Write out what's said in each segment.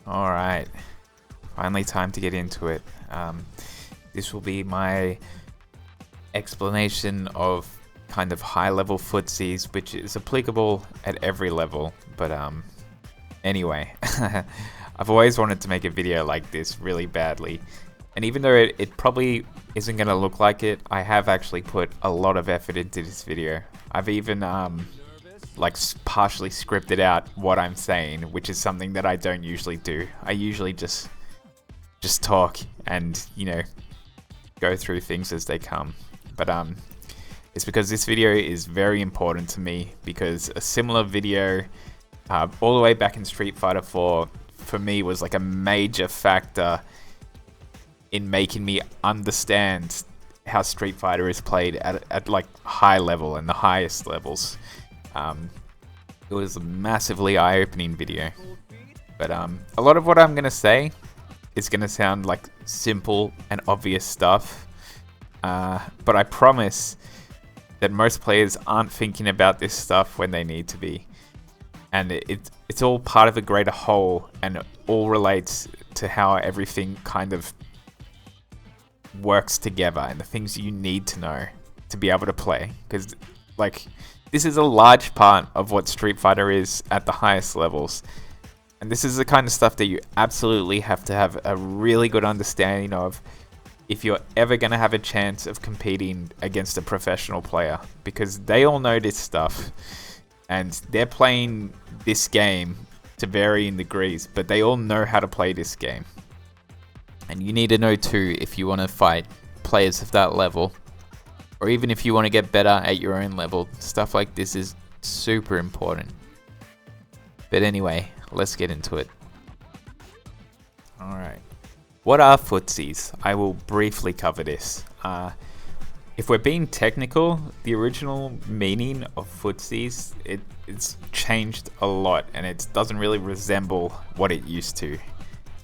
Alright, finally time to get into it. This will be my explanation of kind of high-level footsies, which is applicable at every level. But anyway, I've always wanted to make a video like this really badly. And even though it probably isn't going to look like it, I have actually put a lot of effort into this video. I've even partially scripted out what I'm saying, which is something that I don't usually do. I usually just talk and, you know, go through things as they come. But it's because this video is very important to me, because a similar video all the way back in Street Fighter 4 for me was like a major factor in making me understand how Street Fighter is played at like high level and the highest levels. It was a massively eye-opening video. But a lot of what I'm gonna say is gonna sound like simple and obvious stuff. But I promise that most players aren't thinking about this stuff when they need to be. And it's all part of a greater whole, and it all relates to how everything kind of works together and the things you need to know to be able to play. Because, like, this is a large part of what Street Fighter is at the highest levels. And this is the kind of stuff that you absolutely have to have a really good understanding of if you're ever going to have a chance of competing against a professional player. Because they all know this stuff, and they're playing this game to varying degrees, but they all know how to play this game. And you need to know too if you want to fight players of that level, or even if you want to get better at your own level. Stuff like this is super important. But anyway, let's get into it. Alright. What are footsies? I will briefly cover this. If we're being technical, the original meaning of footsies, it's changed a lot, and it doesn't really resemble what it used to.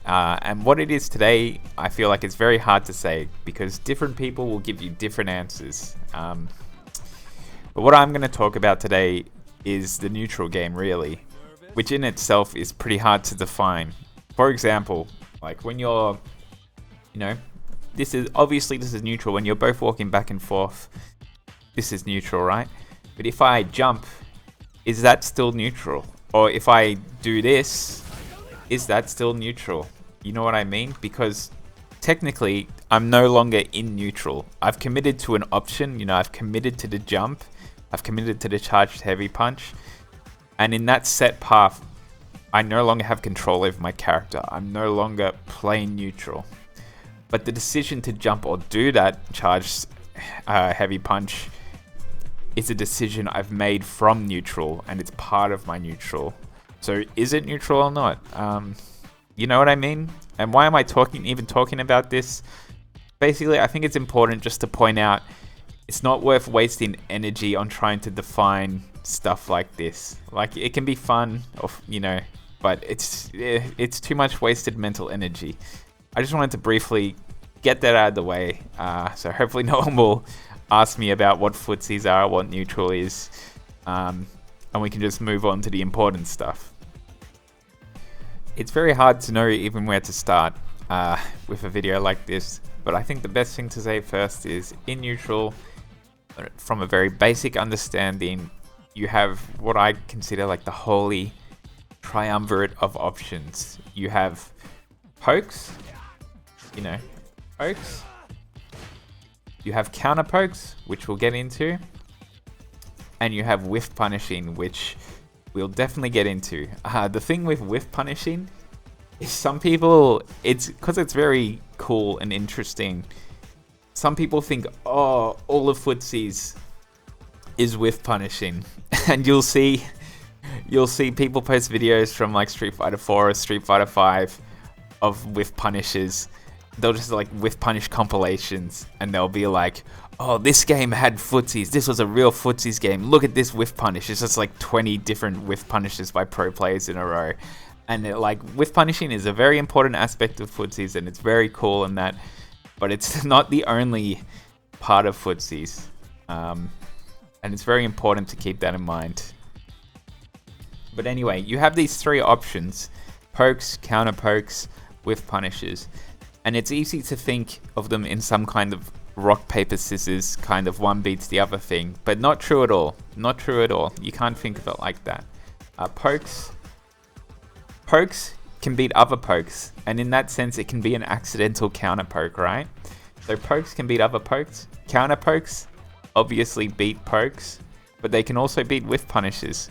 And what it is today, I feel like it's very hard to say, because different people will give you different answers. But what I'm going to talk about today is the neutral game, really, which in itself is pretty hard to define. For example, like when you're, you know, this is neutral. When you're both walking back and forth, this is neutral, right? But if I jump, is that still neutral? Or if I do this, is that still neutral? You know what I mean? Because technically, I'm no longer in neutral. I've committed to an option, you know, I've committed to the jump, I've committed to the charged heavy punch, and in that set path, I no longer have control over my character. I'm no longer playing neutral. But the decision to jump or do that charged heavy punch is a decision I've made from neutral, and it's part of my neutral. So is it neutral or not? You know what I mean? And why am I even talking about this? Basically, I think it's important just to point out it's not worth wasting energy on trying to define stuff like this. Like, it can be fun, or, you know, but it's too much wasted mental energy. I just wanted to briefly get that out of the way. So hopefully no one will ask me about what footsies are, what neutral is, and we can just move on to the important stuff. It's very hard to know even where to start with a video like this, but I think the best thing to say first is, in neutral, from a very basic understanding, you have what I consider like the holy triumvirate of options. You have pokes, you know, pokes. You have counter pokes, which we'll get into, and you have whiff punishing, which we'll definitely get into. The thing with whiff punishing is some people, it's because it's very cool and interesting. Some people think, oh, all of footsies is whiff punishing, and you'll see people post videos from like Street Fighter 4 or Street Fighter 5 of whiff punishes. They'll just like whiff punish compilations, and they'll be like, oh, this game had footsies. This was a real footsies game. Look at this whiff punish. It's just like 20 different whiff punishes by pro players in a row. And like, whiff punishing is a very important aspect of footsies, and it's very cool and that, but it's not the only part of footsies. And it's very important to keep that in mind. But anyway, you have these three options: pokes, counter pokes, whiff punishes. And it's easy to think of them in some kind of rock, paper, scissors, kind of one beats the other thing, but not true at all. Not true at all. You can't think of it like that. Pokes can beat other pokes, and in that sense, it can be an accidental counter poke, right? So pokes can beat other pokes. Counter pokes obviously beat pokes, but they can also beat whiff punishes.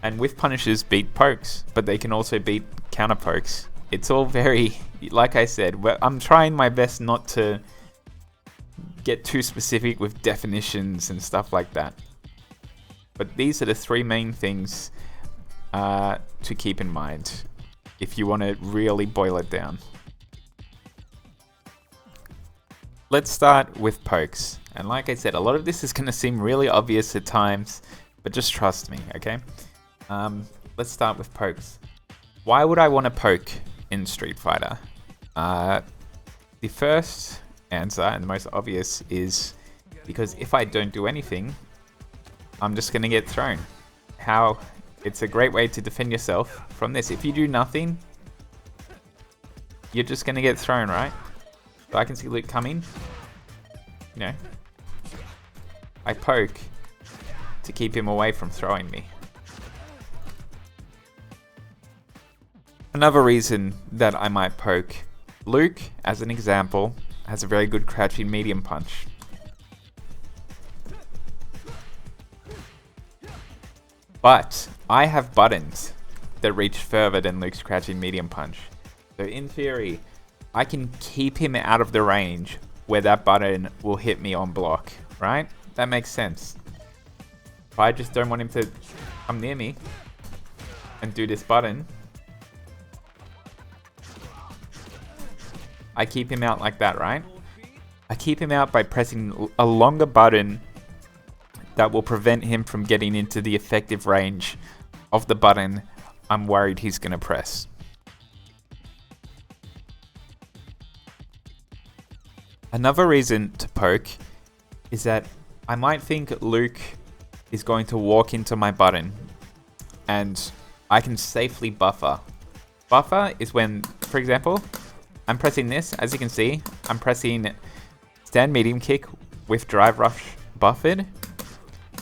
And whiff punishes beat pokes, but they can also beat counter pokes. It's all very, like I said, I'm trying my best not to get too specific with definitions and stuff like that. But these are the three main things to keep in mind if you want to really boil it down. Let's start with pokes. And like I said, a lot of this is going to seem really obvious at times, but just trust me, okay? Let's start with pokes. Why would I want to poke in Street Fighter? The first answer, and the most obvious, is because if I don't do anything, I'm just going to get thrown. It's a great way to defend yourself from this. If you do nothing, you're just going to get thrown, right? So I can see Luke coming. You know, I poke to keep him away from throwing me. Another reason that I might poke, Luke, as an example, has a very good crouching medium punch. But I have buttons that reach further than Luke's crouching medium punch. So in theory, I can keep him out of the range where that button will hit me on block, right? That makes sense. If I just don't want him to come near me and do this button, I keep him out like that, right? I keep him out by pressing a longer button that will prevent him from getting into the effective range of the button I'm worried he's going to press. Another reason to poke is that I might think Luke is going to walk into my button and I can safely buffer. Buffer is when, for example, I'm pressing this. As you can see, I'm pressing stand medium kick with drive rush buffered.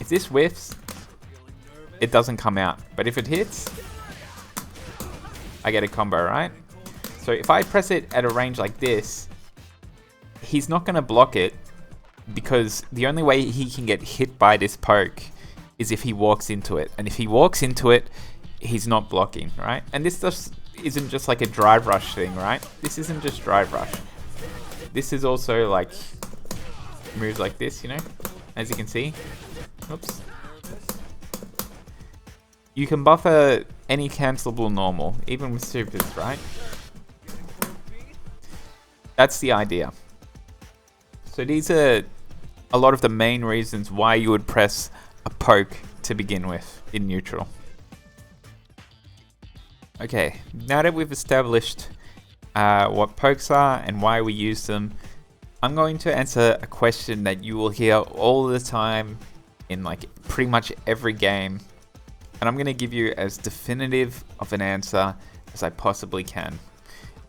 If this whiffs, it doesn't come out. But if it hits, I get a combo, right? So if I press it at a range like this, he's not going to block it because the only way he can get hit by this poke is if he walks into it. And if he walks into it, he's not blocking, right? And this just isn't just like a drive rush thing, right? This isn't just drive rush. This is also like moves like this, you know, as you can see. Oops. You can buffer any cancelable normal, even with supers, right? That's the idea. So these are a lot of the main reasons why you would press a poke to begin with in neutral. Okay, now that we've established what pokes are and why we use them, I'm going to answer a question that you will hear all the time in like pretty much every game. And I'm going to give you as definitive of an answer as I possibly can.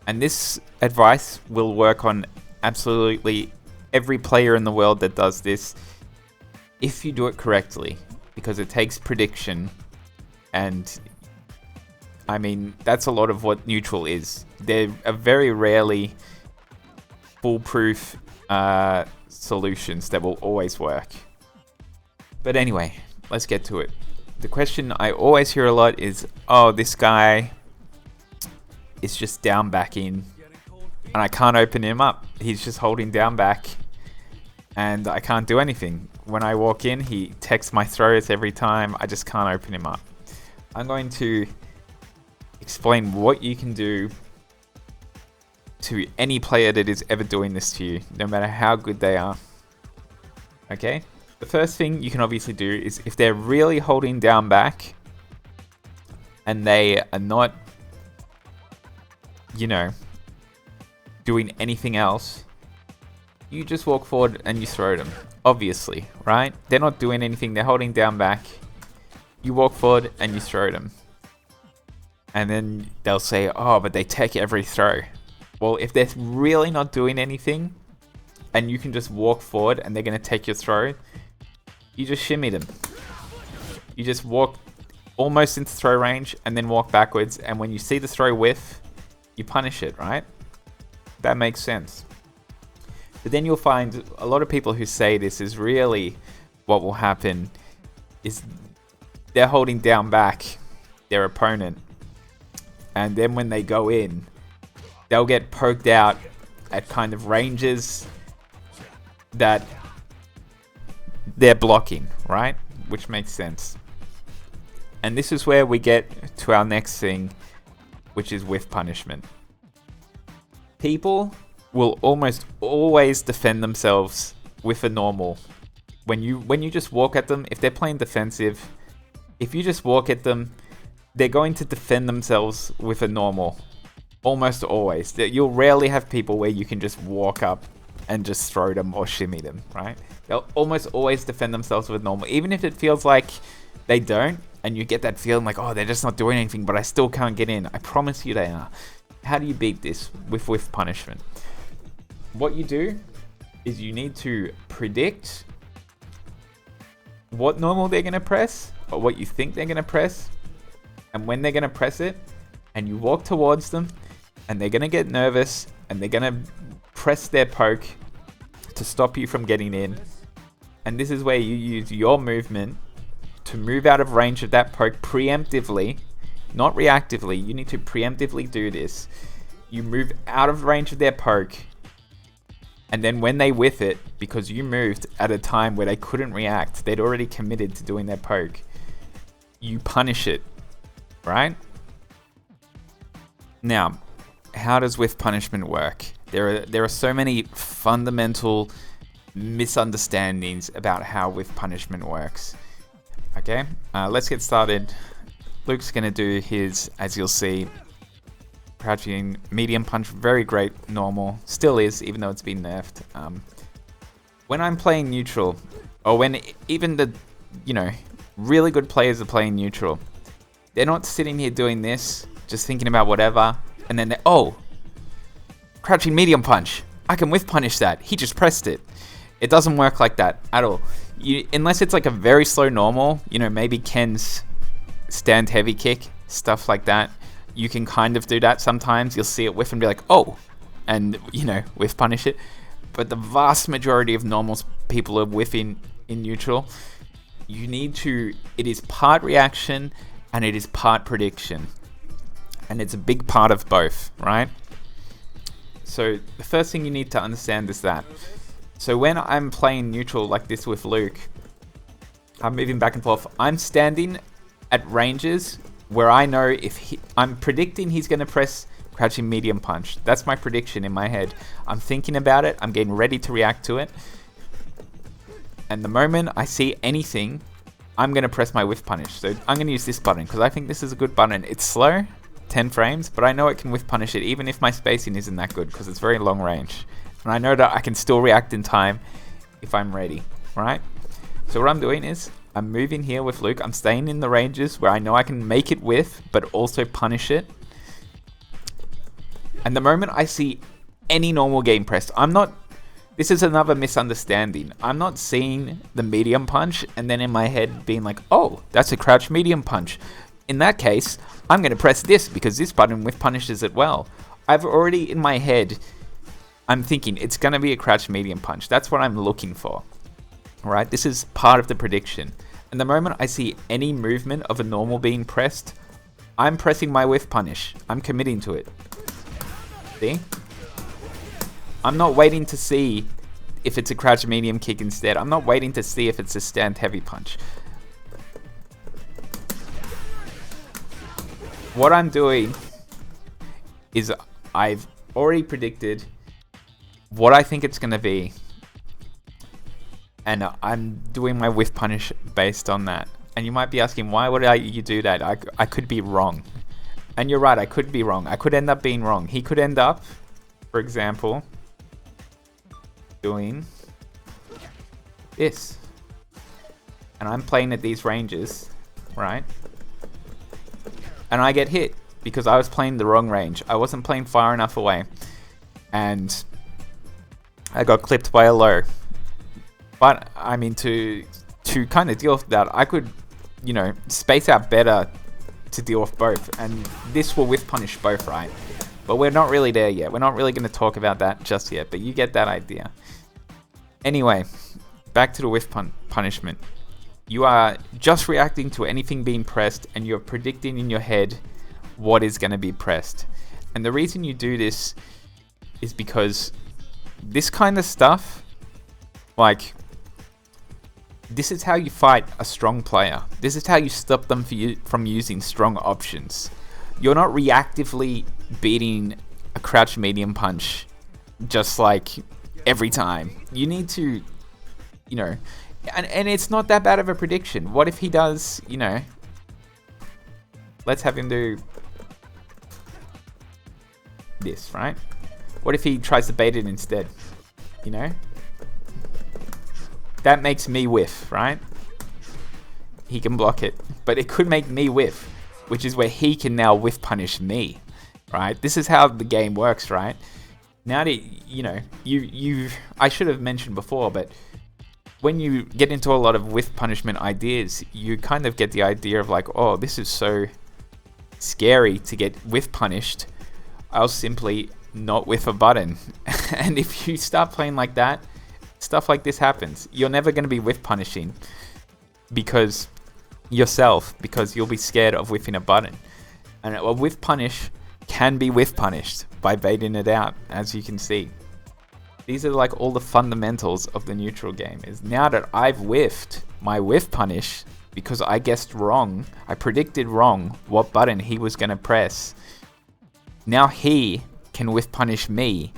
And this advice will work on absolutely every player in the world that does this if you do it correctly, because it takes prediction, and I mean that's a lot of what neutral is. There are very rarely foolproof solutions that will always work. But anyway, let's get to it. The question I always hear a lot is, oh, this guy is just down backing and I can't open him up. He's just holding down back and I can't do anything. When I walk in, he texts my throws every time. I just can't open him up. I'm going to explain what you can do to any player that is ever doing this to you, no matter how good they are. Okay? The first thing you can obviously do is if they're really holding down back and they are not, you know, doing anything else, you just walk forward and you throw them. Obviously, right? They're not doing anything. They're holding down back. You walk forward and you throw them. And then they'll say, oh, but they tech every throw. Well, if they're really not doing anything, and you can just walk forward and they're going to take your throw, you just shimmy them. You just walk almost into throw range and then walk backwards. And when you see the throw whiff, you punish it, right? That makes sense. But then you'll find a lot of people who say this is really what will happen is they're holding down back their opponent. And then when they go in, they'll get poked out at kind of ranges that they're blocking, right? Which makes sense. And this is where we get to our next thing, which is whiff punishment. People will almost always defend themselves with a normal. When you just walk at them, if they're playing defensive, if you just walk at them, they're going to defend themselves with a normal. Almost always. You'll rarely have people where you can just walk up and just throw them or shimmy them, right? They'll almost always defend themselves with normal. Even if it feels like they don't, and you get that feeling like, oh, they're just not doing anything, but I still can't get in. I promise you they are. How do you beat this with whiff punishment? What you do is you need to predict what normal they're going to press, or what you think they're going to press, and when they're going to press it, and you walk towards them, and they're going to get nervous, and they're going to press their poke to stop you from getting in. And this is where you use your movement to move out of range of that poke preemptively, not reactively. You need to preemptively do this. You move out of range of their poke, and then when they whiff it, because you moved at a time where they couldn't react, they'd already committed to doing their poke, you punish it, right? Now, how does whiff punishment work? There are so many fundamental misunderstandings about how whiff punishment works. Okay, let's get started. Luke's going to do his, as you'll see, crouching medium punch, very great normal. Still is, even though it's been nerfed. When I'm playing neutral, or when even the, really good players are playing neutral, they're not sitting here doing this, just thinking about whatever, and then oh, crouching medium punch. I can whiff punish that. He just pressed it. It doesn't work like that at all. Unless it's like a very slow normal, maybe Ken's stand heavy kick, stuff like that. You can kind of do that sometimes. You'll see it whiff and be like, oh, and, whiff punish it. But the vast majority of normals people are whiffing in neutral. It is part reaction and it is part prediction. And it's a big part of both, right? So the first thing you need to understand is that. So when I'm playing neutral like this with Luke, I'm moving back and forth. I'm standing at ranges where I know I'm predicting he's going to press crouching medium punch. That's my prediction in my head. I'm thinking about it. I'm getting ready to react to it. And the moment I see anything, I'm going to press my whiff punish. So I'm going to use this button because I think this is a good button. It's slow, 10 frames, but I know it can whiff punish it even if my spacing isn't that good because it's very long range. And I know that I can still react in time if I'm ready, right? So what I'm doing is I'm moving here with Luke. I'm staying in the ranges where I know I can make it whiff, but also punish it. And the moment I see any normal game pressed, this is another misunderstanding. I'm not seeing the medium punch and then in my head being like, oh, that's a crouch medium punch. In that case, I'm going to press this because this button whiff punishes it well. I've already in my head, I'm thinking it's going to be a crouch medium punch. That's what I'm looking for, right? This is part of the prediction. And the moment I see any movement of a normal being pressed, I'm pressing my whiff punish. I'm committing to it. See? I'm not waiting to see if it's a crouch medium kick instead. I'm not waiting to see if it's a stand heavy punch. What I'm doing is I've already predicted what I think it's going to be. And I'm doing my whiff punish based on that. And you might be asking, why would you do that? I could be wrong. And you're right, I could be wrong. I could end up being wrong. He could end up, for example, doing this. And I'm playing at these ranges, right? And I get hit. because I was playing the wrong range. I wasn't playing far enough away, and I got clipped by a low. But I mean, to kind of deal with that, I could, you know, space out better to deal with both, and this will whiff punish both, right? But we're not really there yet. We're not really going to talk about that just yet, but you get that idea. Anyway, back to the whiff punishment. You are just reacting to anything being pressed, and you're predicting in your head what is going to be pressed. And the reason you do this is because this kind of stuff, like, this is how you fight a strong player. This is how you stop them from using strong options. You're not reactively beating a crouch medium punch just like every time. You need to, you know, and it's not that bad of a prediction. What if he does, you know, let's have him do this, right? What if he tries to bait it instead, you know? That makes me whiff, right? He can block it, but it could make me whiff, which is where he can now whiff punish me, right? This is how the game works, right? Now that, you know, I should have mentioned before, but when you get into a lot of whiff punishment ideas, you kind of get the idea of like, oh, this is so scary to get whiff punished. I'll simply not whiff a button. And if you start playing like that, stuff like this happens. You're never going to be whiff punishing because you'll be scared of whiffing a button. And a whiff punish can be whiff punished by baiting it out, as you can see. These are like all the fundamentals of the neutral game. Is now that I've whiffed my whiff punish because I guessed wrong, I predicted wrong what button he was going to press. Now he can whiff punish me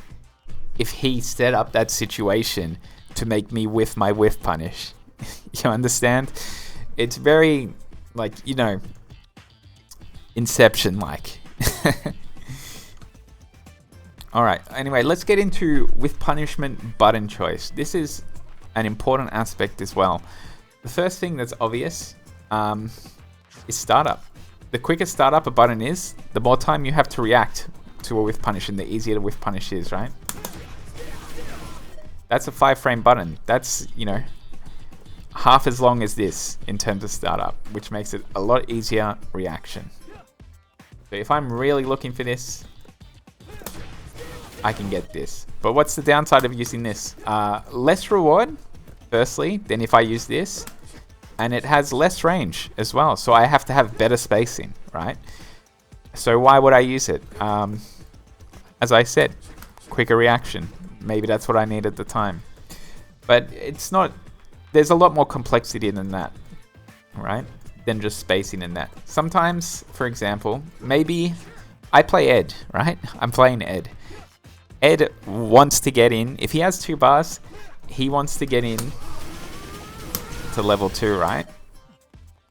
if he set up that situation to make me whiff my whiff punish. You understand? It's very, like, you know, Inception-like. Alright, anyway, let's get into whiff punishment button choice. This is an important aspect as well. The first thing that's obvious is startup. The quicker startup a button is, the more time you have to react to a whiff punish, and the easier the whiff punish is, right? That's a 5-frame button. That's, you know, half as long as this in terms of startup, which makes it a lot easier reaction. So if I'm really looking for this, I can get this. But what's the downside of using this? Less reward, firstly, than if I use this. And it has less range as well. So I have to have better spacing, right? So why would I use it? As I said, quicker reaction. Maybe that's what I need at the time. But it's not... There's a lot more complexity than that, right? Than just spacing in that. Sometimes, for example, maybe I play Ed, right? I'm playing Ed. Ed wants to get in. If he has 2 bars, he wants to get in to level 2, right?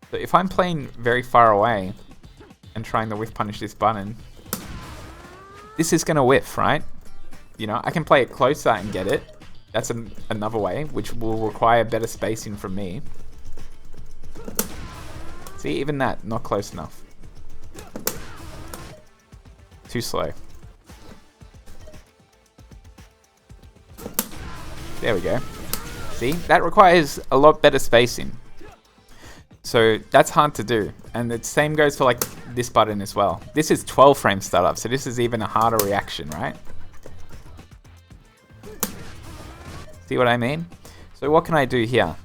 So if I'm playing very far away and trying to whiff punish this button, this is going to whiff, right? You know, I can play it closer and get it. That's another way, which will require better spacing from me. See, even that, not close enough. Too slow. There we go. See, that requires a lot better spacing. So that's hard to do. And the same goes for like this button as well. This is 12 frame startup, so this is even a harder reaction, right? See what I mean? So what can I do here?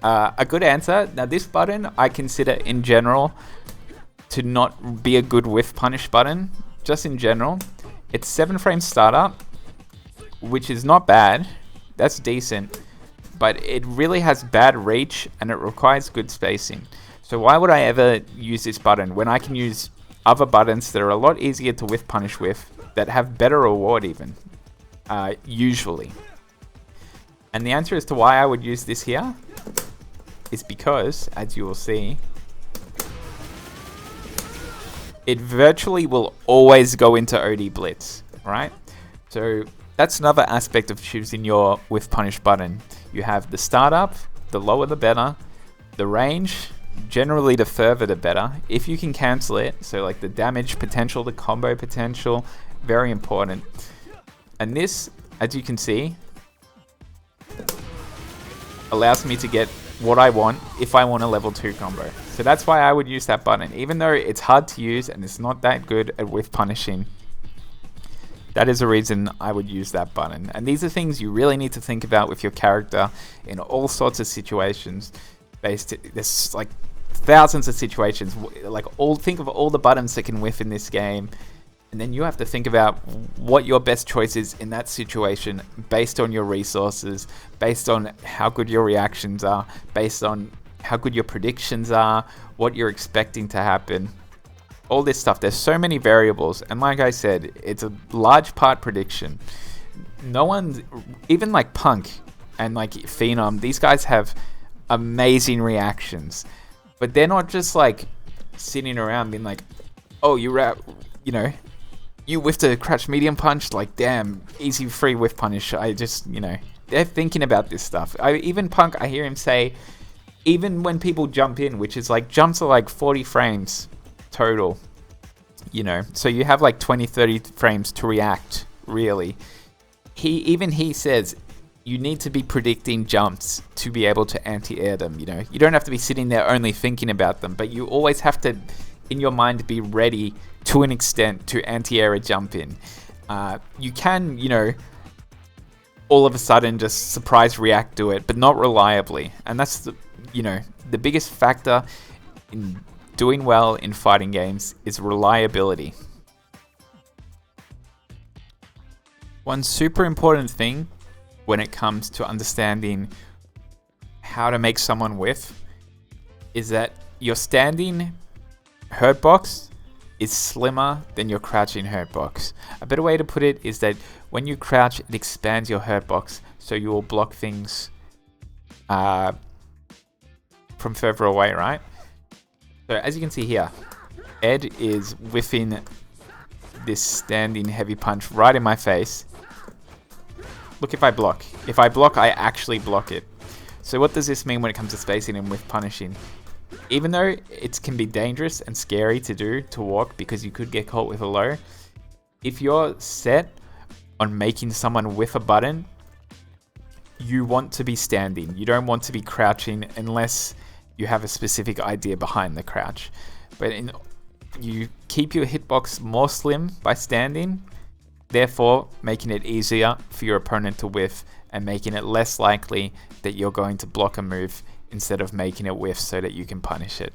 A good answer. Now this button I consider in general to not be a good whiff punish button. Just in general. It's 7 frame startup, which is not bad. That's decent. But it really has bad reach and it requires good spacing. So why would I ever use this button when I can use other buttons that are a lot easier to whiff punish with, that have better reward even, usually. And the answer as to why I would use this here is because, as you will see, it virtually will always go into OD Blitz, right? So that's another aspect of choosing your whiff punish button. You have the startup, the lower the better, the range, generally the further the better. If you can cancel it, so like the damage potential, the combo potential, very important. And this, as you can see, allows me to get what I want if I want a level 2 combo. So that's why I would use that button. Even though it's hard to use and it's not that good at whiff punishing, that is a reason I would use that button. And these are things you really need to think about with your character in all sorts of situations. There's like thousands of situations. Think of all the buttons that can whiff in this game. And then you have to think about what your best choice is in that situation based on your resources, based on how good your reactions are, based on how good your predictions are, what you're expecting to happen. All this stuff. There's so many variables. And like I said, it's a large part prediction. No one's, even like Punk and like Phenom, these guys have amazing reactions. But they're not just like sitting around being like, oh, you whiffed a crouch medium punch, like damn, easy free whiff punish. They're thinking about this stuff. Even Punk, I hear him say, even when people jump in, which is like jumps are like 40 frames total, so you have like 20-30 frames to react, really. He says you need to be predicting jumps to be able to anti-air them. You don't have to be sitting there only thinking about them, but you always have to in your mind be ready to an extent to anti-air a jump in. You can, all of a sudden just surprise react to it, but not reliably. And that's the biggest factor in doing well in fighting games is reliability. One super important thing when it comes to understanding how to make someone whiff is that your standing hurt box is slimmer than your crouching hurt box. A better way to put it is that when you crouch, it expands your hurt box, so you will block things from further away, right? So as you can see here, Ed is whiffing this standing heavy punch right in my face. Look, if I block. If I block, I actually block it. So what does this mean when it comes to spacing and whiff punishing? Even though it can be dangerous and scary to walk because you could get caught with a low, if you're set on making someone whiff a button, you want to be standing. You don't want to be crouching unless you have a specific idea behind the crouch. But you keep your hitbox more slim by standing, therefore making it easier for your opponent to whiff and making it less likely that you're going to block a move instead of making it whiff so that you can punish it.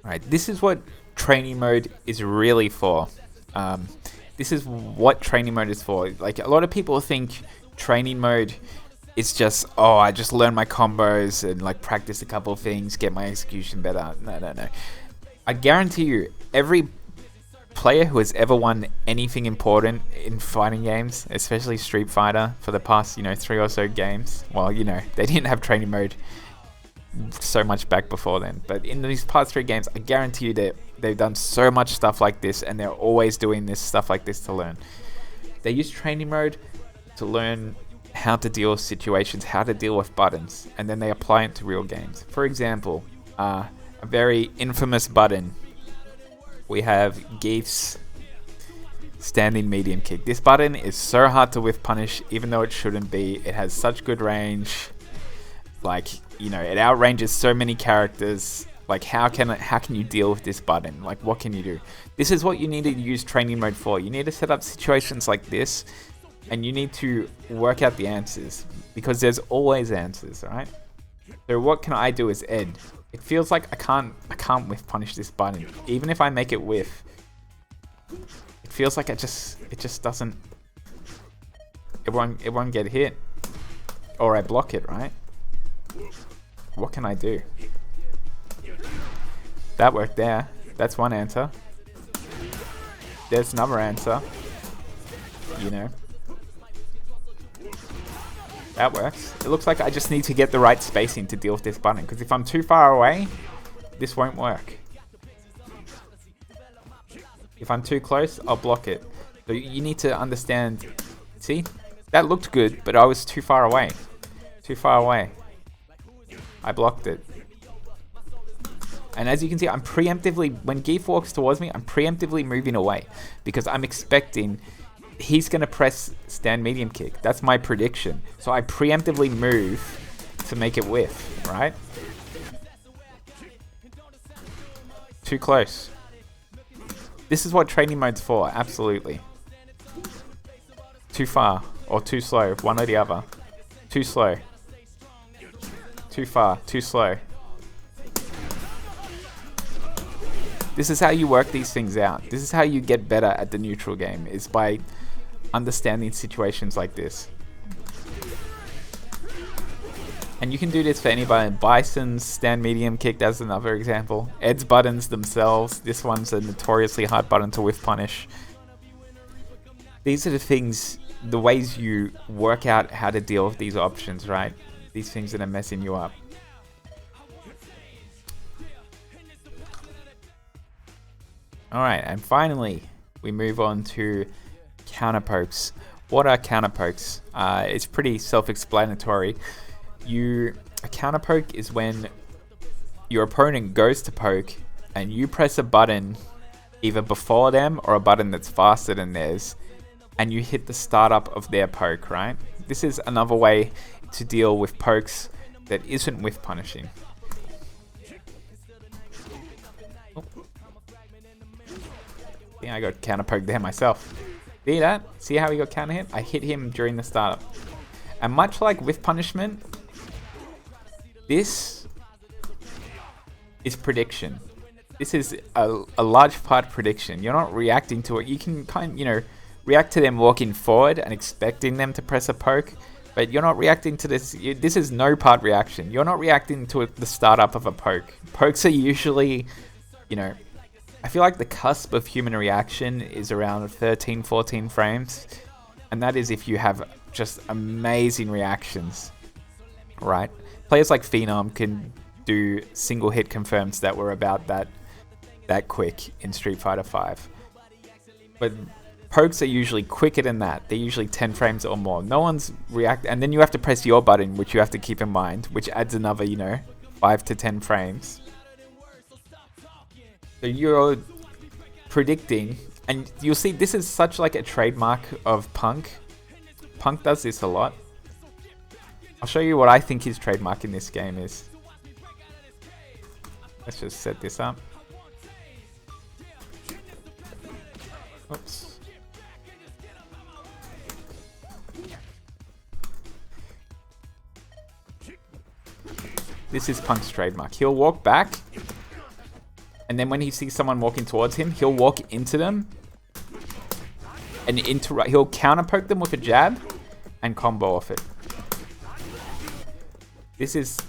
Alright, this is what training mode is really for. This is what training mode is for. Like, a lot of people think training mode is just, oh, I just learn my combos and like practice a couple of things, get my execution better. No. I guarantee you, every player who has ever won anything important in fighting games, especially Street Fighter, for the past 3 or so games, well, they didn't have training mode so much back before then, but in these past 3 games, I guarantee you that they've done so much stuff like this, and they're always doing this stuff like this to learn. They use training mode to learn how to deal with situations, how to deal with buttons, and then they apply it to real games. For example, a very infamous button, we have Geef's standing medium kick. This button is so hard to whiff punish, even though it shouldn't be. It has such good range. Like, it outranges so many characters. Like, how can you deal with this button? Like, what can you do? This is what you need to use training mode for. You need to set up situations like this, and you need to work out the answers, because there's always answers, right? So what can I do as Ed? It feels like I can't whiff punish this button. Even if I make it whiff, it feels like it just doesn't. It won't get hit, or I block it, right? What can I do? That worked there. That's one answer. There's another answer. That works. It looks like I just need to get the right spacing to deal with this button, because if I'm too far away, this won't work. If I'm too close, I'll block it. So you need to understand. See? That looked good, but I was too far away. Too far away. I blocked it. And as you can see, I'm preemptively, when Geef walks towards me, I'm preemptively moving away because I'm expecting he's going to press stand medium kick. That's my prediction. So I preemptively move to make it whiff, right? Too close. This is what training mode's for, absolutely. Too far or too slow, one or the other. Too slow. Too far, too slow. This is how you work these things out. This is how you get better at the neutral game, is by understanding situations like this. And you can do this for anybody. Bison's stand medium kick, that's another example. Ed's buttons themselves. This one's a notoriously hard button to whiff punish. These are the things, the ways you work out how to deal with these options, right? These things that are messing you up. Alright, and finally, we move on to counter pokes. What are counter pokes? It's pretty self-explanatory. A counter poke is when your opponent goes to poke and you press a button either before them or a button that's faster than theirs, and you hit the startup of their poke, right? This is another way to deal with pokes that isn't whiff punishing. I got counter poked there myself. See that? See how he got counter hit? I hit him during the startup. And much like whiff punishment, this is prediction. This is a large part prediction. You're not reacting to it. You can react to them walking forward and expecting them to press a poke, but you're not reacting to this. This is no part reaction. You're not reacting to the startup of a poke. Pokes are usually, I feel like the cusp of human reaction is around 13, 14 frames. And that is if you have just amazing reactions, right? Players like Phenom can do single hit confirms that were about that quick in Street Fighter V. But pokes are usually quicker than that. They're usually 10 frames or more. No one's react, and then you have to press your button, which you have to keep in mind, which adds another, 5 to 10 frames. So you're predicting, and you'll see this is such like a trademark of Punk. Punk does this a lot. I'll show you what I think his trademark in this game is. Let's just set this up. Oops. This is Punk's trademark. He'll walk back, and then when he sees someone walking towards him, he'll walk into them and he'll counter poke them with a jab and combo off it. This is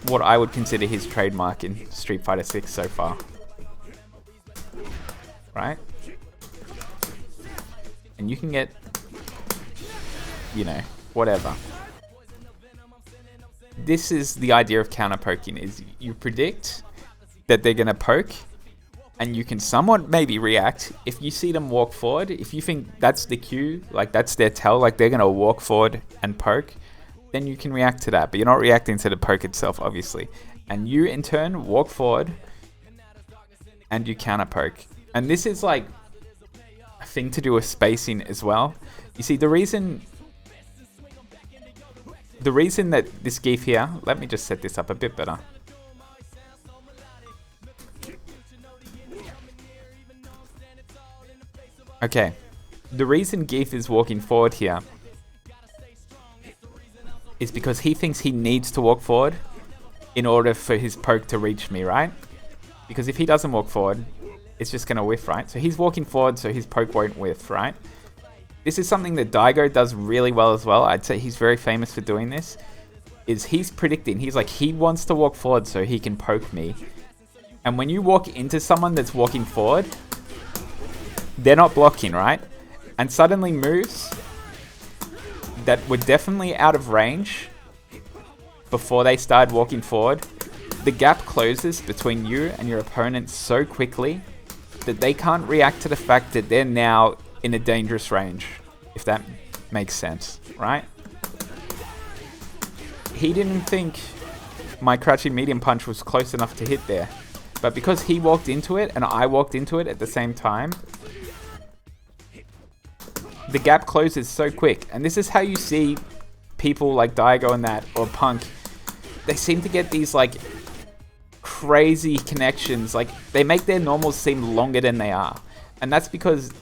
what I would consider his trademark in Street Fighter 6 so far. Right? And you can get, whatever. This is the idea of counter poking, is you predict that they're going to poke, and you can somewhat maybe react. If you see them walk forward, if you think that's the cue, like that's their tell, like they're going to walk forward and poke, then you can react to that. But you're not reacting to the poke itself, obviously. And you, in turn, walk forward and you counter poke. And this is like a thing to do with spacing as well. You see, the reason that this Geef here, let me just set this up a bit better. Okay, the reason Geef is walking forward here is because he thinks he needs to walk forward in order for his poke to reach me, right? Because if he doesn't walk forward, it's just going to whiff, right? So he's walking forward so his poke won't whiff, right? This is something that Daigo does really well as well. I'd say he's very famous for doing this. Is he's predicting, he's like, he wants to walk forward so he can poke me. And when you walk into someone that's walking forward, they're not blocking, right? And suddenly moves that were definitely out of range before they started walking forward, the gap closes between you and your opponent so quickly that they can't react to the fact that they're now in a dangerous range, if that makes sense, right? He didn't think my crouching medium punch was close enough to hit there. But because he walked into it and I walked into it at the same time, the gap closes so quick. And this is how you see people like Daigo and that, or Punk. They seem to get these like crazy connections. Like they make their normals seem longer than they are. And that's because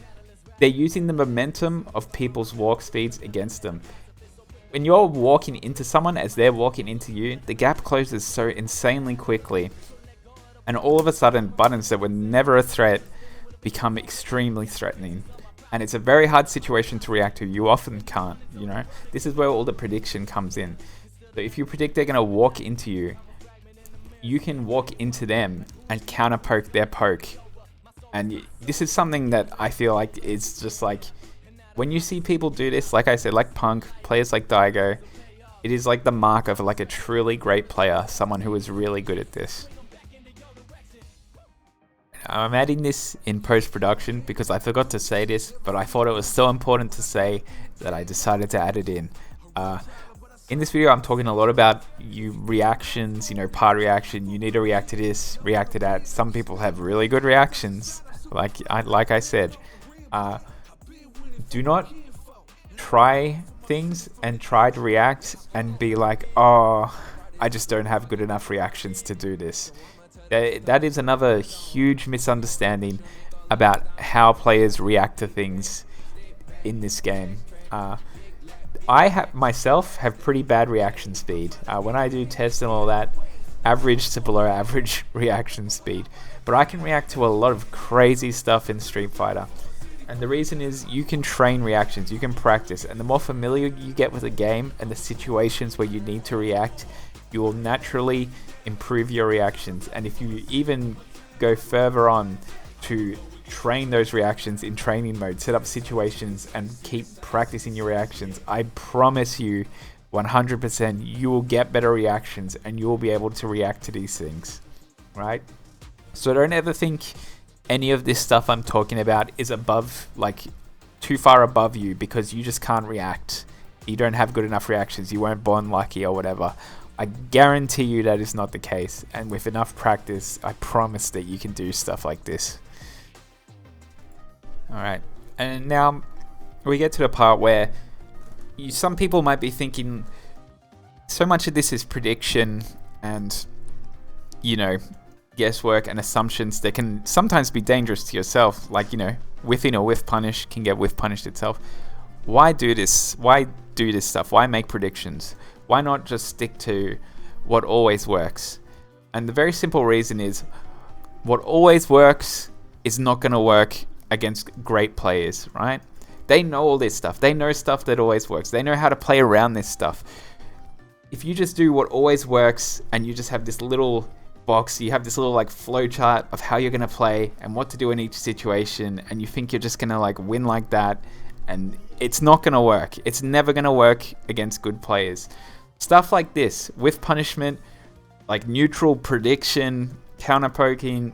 they're using the momentum of people's walk speeds against them. When you're walking into someone as they're walking into you, the gap closes so insanely quickly. And all of a sudden, buttons that were never a threat become extremely threatening. And it's a very hard situation to react to. You often can't, you know. This is where all the prediction comes in. So if you predict they're going to walk into you, you can walk into them and counter poke their poke. And this is something that I feel like is just like, when you see people do this, like I said, like Punk, players like Daigo, it is like the mark of like a truly great player, someone who is really good at this. I'm adding this in post-production because I forgot to say this, but I thought it was so important to say that I decided to add it in. In this video, I'm talking a lot about reactions, you know, part reaction. You need to react to this, react to that. Some people have really good reactions, like I said. Do not try things and try to react and be like, oh, I just don't have good enough reactions to do this. That is another huge misunderstanding about how players react to things in this game. I myself have pretty bad reaction speed. When I do tests and all that, average to below average reaction speed. But I can react to a lot of crazy stuff in Street Fighter. And the reason is you can train reactions, you can practice. And the more familiar you get with a game and the situations where you need to react, you will naturally improve your reactions. And if you even go further on to train those reactions in training mode, set up situations and keep practicing your reactions, I promise you 100% you will get better reactions and you will be able to react to these things, right? So don't ever think any of this stuff I'm talking about is above, like too far above you because you just can't react. You don't have good enough reactions. You weren't born lucky or whatever. I guarantee you that is not the case. And with enough practice, I promise that you can do stuff like this. Alright, and now we get to the part where some people might be thinking so much of this is prediction and, you know, guesswork and assumptions that can sometimes be dangerous to yourself. Like, you know, whiffing or whiff punish can get whiff punished itself. Why do this? Why do this stuff? Why make predictions? Why not just stick to what always works? And the very simple reason is what always works is not going to work against great players, right? They know all this stuff. They know stuff that always works. They know how to play around this stuff. If you just do what always works and you just have this little box, you have this little like flow chart of how you're going to play and what to do in each situation, and you think you're just going to like win like that, and it's not going to work. It's never going to work against good players. Stuff like this, with punishment, like neutral prediction, counter poking,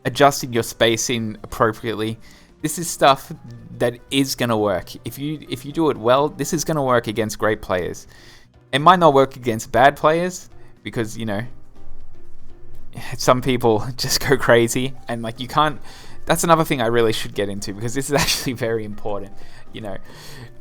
adjusting your spacing appropriately. This is stuff that is going to work. If you do it well, this is going to work against great players. It might not work against bad players because, you know, some people just go crazy and like you can't. That's another thing I really should get into because this is actually very important. You know,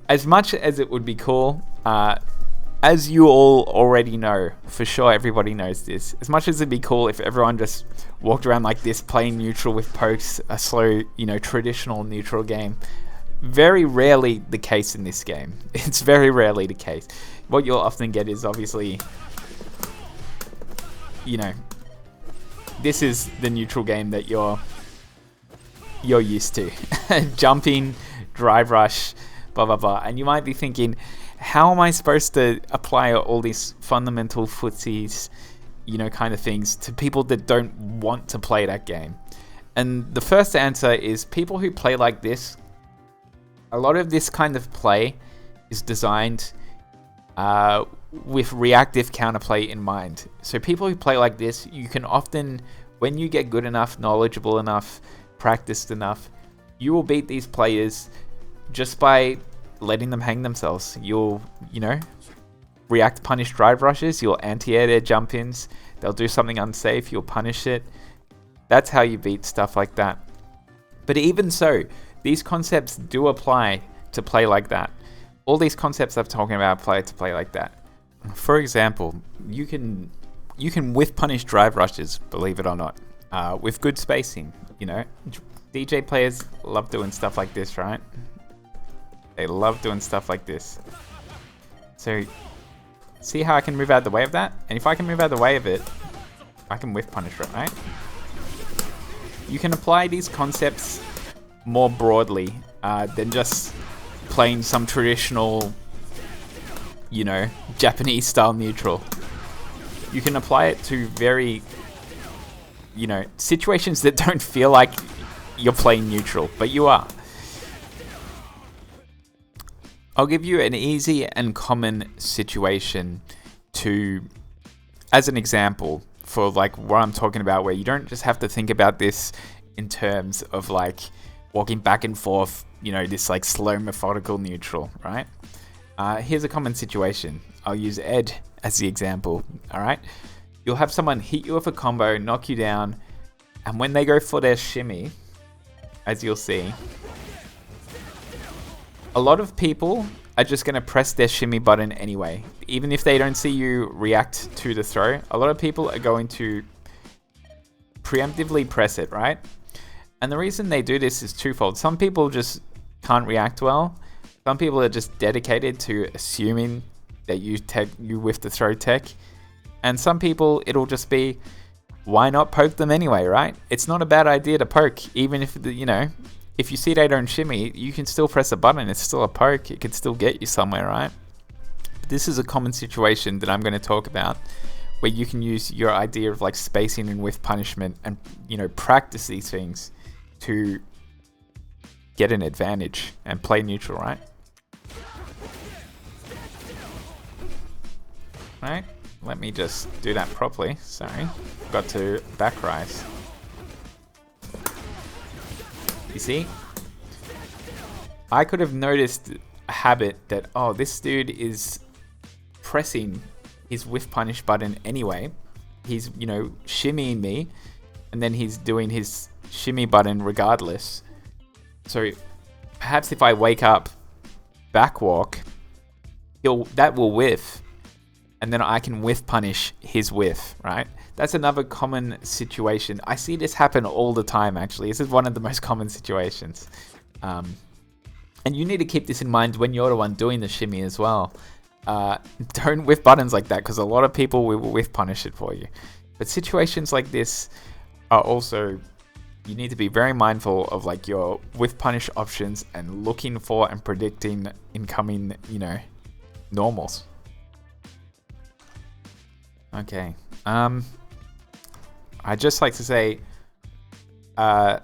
as much as it would be cool, as you all already know, for sure everybody knows this, as much as it'd be cool if everyone just walked around like this playing neutral with pokes, a slow, you know, traditional neutral game, very rarely the case in this game. It's very rarely the case. What you'll often get is obviously, you know, this is the neutral game that you're used to. Jumping, drive rush, blah blah blah. And you might be thinking, how am I supposed to apply all these fundamental footsies, you know, kind of things to people that don't want to play that game? And the first answer is people who play like this, a lot of this kind of play is designed with reactive counterplay in mind. So people who play like this, you can often, when you get good enough, knowledgeable enough, practiced enough, you will beat these players just by letting them hang themselves. You'll, you know, react punish drive rushes, you'll anti-air their jump ins. They'll do something unsafe, you'll punish it. That's how you beat stuff like that. But even so, these concepts do apply to play like that. All these concepts I'm talking about apply to play like that. For example, you can whiff punish drive rushes, believe it or not, with good spacing. You know, DJ players love doing stuff like this, right? They love doing stuff like this. So, see how I can move out of the way of that? And if I can move out of the way of it, I can whiff punish it, right? You can apply these concepts more broadly than just playing some traditional, you know, Japanese style neutral. You can apply it to very, you know, situations that don't feel like you're playing neutral, but you are. I'll give you an easy and common situation as an example for like what I'm talking about, where you don't just have to think about this in terms of like walking back and forth, you know, this like slow methodical neutral, right? Here's a common situation. I'll use Ed as the example, all right? You'll have someone hit you with a combo, knock you down, and when they go for their shimmy, as you'll see, a lot of people are just going to press their shimmy button anyway. Even if they don't see you react to the throw, a lot of people are going to preemptively press it, right? And the reason they do this is twofold. Some people just can't react well. Some people are just dedicated to assuming that you whiff the throw tech. And some people, it'll just be, why not poke them anyway, right? It's not a bad idea to poke, even if, you know, if you see they don't shimmy, you can still press a button. It's still a poke. It could still get you somewhere, right? But this is a common situation that I'm going to talk about, where you can use your idea of like spacing and whiff punishment and, you know, practice these things to get an advantage and play neutral, right? Right? Let me just do that properly. Sorry. Got to back rise. You see? I could have noticed a habit that, oh, this dude is pressing his whiff punish button anyway. He's, you know, shimmying me, and then he's doing his shimmy button regardless. So perhaps if I wake up, back walk, that will whiff, and then I can whiff punish his whiff, right? That's another common situation. I see this happen all the time, actually. This is one of the most common situations. And you need to keep this in mind when you're the one doing the shimmy as well. Don't whiff buttons like that, because a lot of people will whiff punish it for you. But situations like this are also, you need to be very mindful of like your whiff punish options and looking for and predicting incoming, you know, normals. Okay. I'd just like to say, the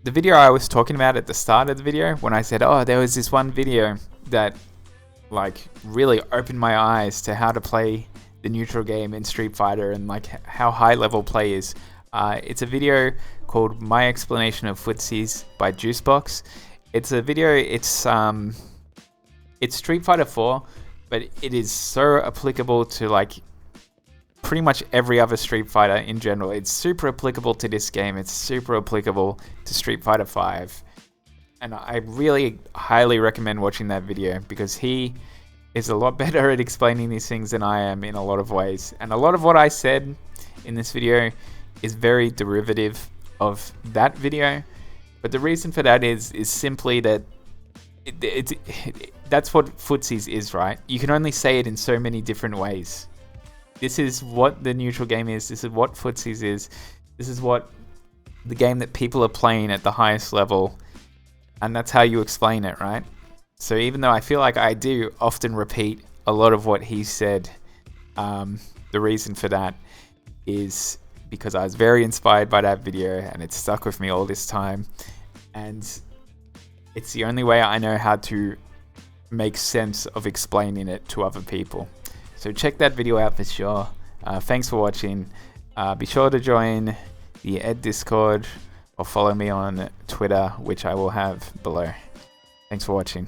video I was talking about at the start of the video, when I said, oh, there was this one video that like really opened my eyes to how to play the neutral game in Street Fighter and like how high level play is. It's a video called My Explanation of Footsies by Juicebox. It's a video, it's Street Fighter 4, but it is so applicable to like pretty much every other Street Fighter in general. It's super applicable to this game. It's super applicable to Street Fighter 5. And I really highly recommend watching that video, because he is a lot better at explaining these things than I am in a lot of ways. And a lot of what I said in this video is very derivative of that video. But the reason for that is simply that that's what Footsies is, right? You can only say it in so many different ways. This is what the neutral game is. This is what Footsies is. This is what the game that people are playing at the highest level. And that's how you explain it, right? So even though I feel like I do often repeat a lot of what he said, the reason for that is because I was very inspired by that video and it stuck with me all this time. And it's the only way I know how to make sense of explaining it to other people. So check that video out for sure. Thanks for watching. Be sure to join the Ed Discord or follow me on Twitter, which I will have below. Thanks for watching.